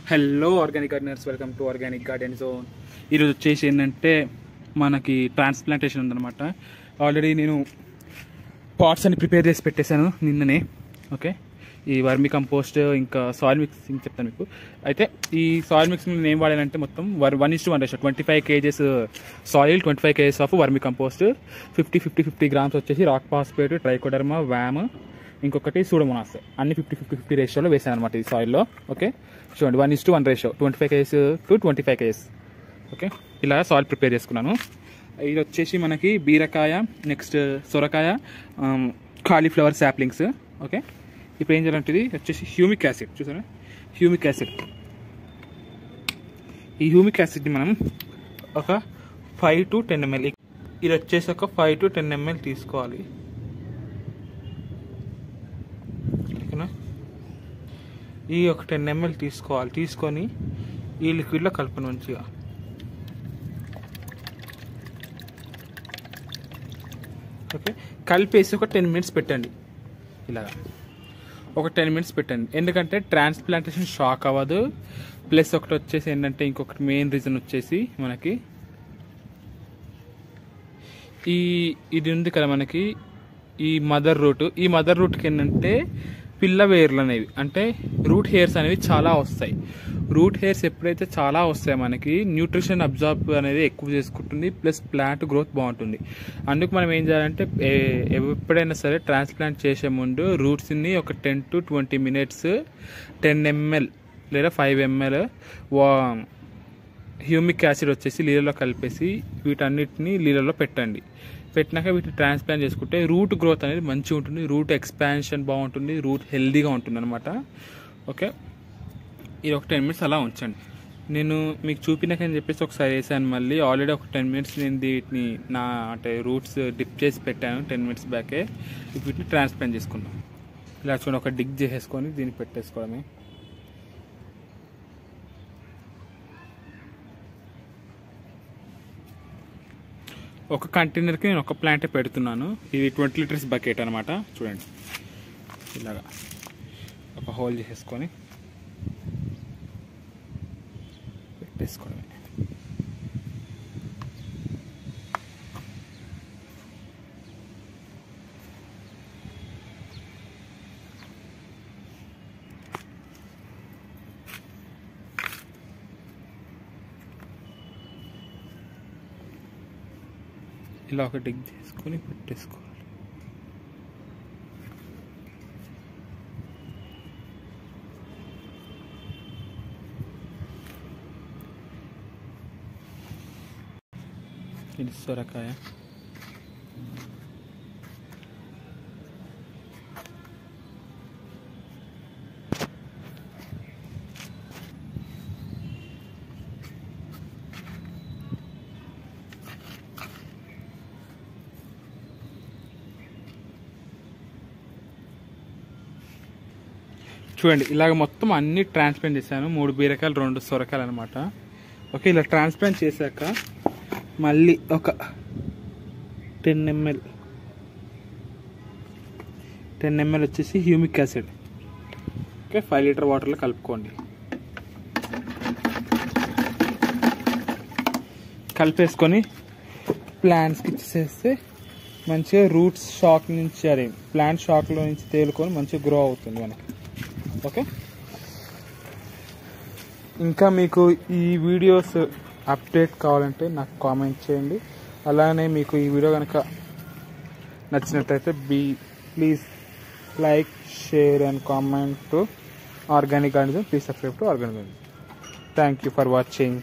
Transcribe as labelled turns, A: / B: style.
A: Hello organic gardeners, welcome to organic garden zone. ఈరోజు వచ్చేసి ఏంటంటే మనకి ట్రాన్స్ప్లాంటేషన్ ఉందన్నమాట. ఆల్రెడీ నేను పాట్స్ అని ప్రిపేర్ చేసి పెట్టేశాను నిన్ననే. ఓకే, ఈ వర్మి కంపోస్ట్ ఇంకా సాయిల్ మిక్సింగ్ చెప్తాను మీకు. అయితే ఈ సాయిల్ మిక్సింగ్ నేను ఏం వాడానంటే మొత్తం 1:1 ratio. 25 kgs soil, 25 kgs of vermi compost, 50 grams వచ్చేసి రాక్ ఫాస్ఫేట్, ట్రైకోడర్మా, వ్యామ్, ఇంకొకటి సూడోమోనాస్, అన్ని 50 రేషియోలో వేసాను అనమాట ఈ సాయిల్లో. ఓకే, చూడండి 1:1 ratio, 25 kgs to 25 kgs. Okay, ఇలా సాయిల్ ప్రిపేర్ చేసుకున్నాను. ఇది వచ్చేసి మనకి బీరకాయ, నెక్స్ట్ సొరకాయ, కాలీఫ్లవర్ శాప్లింగ్స్. ఓకే, ఇప్పుడు ఏం చేయాలంటే ఇది వచ్చేసి హ్యూమిక్ యాసిడ్. చూసారా, హ్యూమిక్ యాసిడ్. ఈ హ్యూమిక్ యాసిడ్ని మనం ఒక 5 to 10 ml, ఇది వచ్చేసి ఒక 5 to 10 ml తీసుకోవాలి. ఈ ఒక 10 ml తీసుకోవాలి. తీసుకొని ఈ లిక్విడ్లో కలపను మంచిగా. ఓకే, కలిపేసి ఒక 10 minutes పెట్టండి. ఇలాగా ఒక 10 minutes పెట్టండి. ఎందుకంటే ట్రాన్స్ప్లాంటేషన్ షాక్ అవ్వదు. ప్లస్ ఒకటి వచ్చేసి ఏంటంటే ఇంకొకటి మెయిన్ రీజన్ వచ్చేసి మనకి ఇది ఉంది కదా మనకి ఈ మదర్ రూట్కి ఏంటంటే పిల్ల వేర్లు అనేవి, అంటే రూట్ హెయిర్స్ అనేవి చాలా వస్తాయి. రూట్ హెయిర్స్ ఎప్పుడైతే చాలా వస్తాయో మనకి న్యూట్రిషన్ అబ్జార్బ్ అనేది ఎక్కువ చేసుకుంటుంది, ప్లస్ ప్లాంట్ గ్రోత్ బాగుంటుంది. అందుకు మనం ఏం చేయాలంటే ఎప్పుడైనా సరే ట్రాన్స్ప్లాంట్ చేసే ముందు రూట్స్ని ఒక 10 to 20 minutes 10 ml లేదా 5 ml హ్యూమిక్ యాసిడ్ వచ్చేసి నీళ్ళలో కలిపేసి వీటన్నిటిని నీళ్ళలో పెట్టండి. పెట్టినాక వీటిని ట్రాన్స్ప్లాంట్ చేసుకుంటే రూట్ గ్రోత్ అనేది మంచిగా ఉంటుంది, రూట్ ఎక్స్పాన్షన్ బాగుంటుంది, రూట్ హెల్దీగా ఉంటుంది అనమాట. ఓకే, ఇది ఒక 10 minutes అలా ఉంచండి. నేను మీకు చూపినాకని చెప్పేసి ఒకసారి వేసాను మళ్ళీ. ఆల్రెడీ ఒక 10 minutes నేను వీటిని అంటే రూట్స్ డిప్ చేసి పెట్టాను 10 minutes బ్యాకే. వీటిని ట్రాన్స్ప్లాంట్ చేసుకున్నాను. ఇలా చూడండి, ఒక డిగ్ చేసేసుకొని దీన్ని పెట్టేసుకోవడమే. ఒక కంటైనర్కి నేను ఒక ప్లాంటే పెడుతున్నాను. ఇది 20 liters బకెట్ అనమాట. చూడండి, ఇలాగా ఒక హోల్ చేసేసుకొని పెట్టేసుకోవడమే. ఇలా ఒక డిగ్ చేసుకొని పెట్టేసుకోవాలి. ఇది సొరకాయ. చూడండి, ఇలాగ మొత్తం అన్ని ట్రాన్స్ప్లాంట్ చేశాను. 3 బీరకాయలు, 2 సొరకాయలు అనమాట. ఓకే, ఇలా ట్రాన్స్ప్లాంట్ చేశాక మళ్ళీ ఒక 10 ml వచ్చేసి హ్యూమిక్ యాసిడ్. ఓకే, 5 liter వాటర్లో కలుపుకోండి. కలిపేసుకొని ప్లాంట్స్కి ఇచ్చేస్తే మంచిగా రూట్స్ షాక్ నుంచి, అదే ప్లాంట్ షాక్లో నుంచి తేలుకొని మంచిగా గ్రో అవుతుంది మనకి. ఓకే, ఇంకా మీకు ఈ వీడియోస్ అప్డేట్ కావాలంటే నాకు కామెంట్ చేయండి. అలానే మీకు ఈ వీడియో కనుక నచ్చినట్లయితే please like, share and comment to organic garden. Please subscribe to organic garden. Thank you for watching.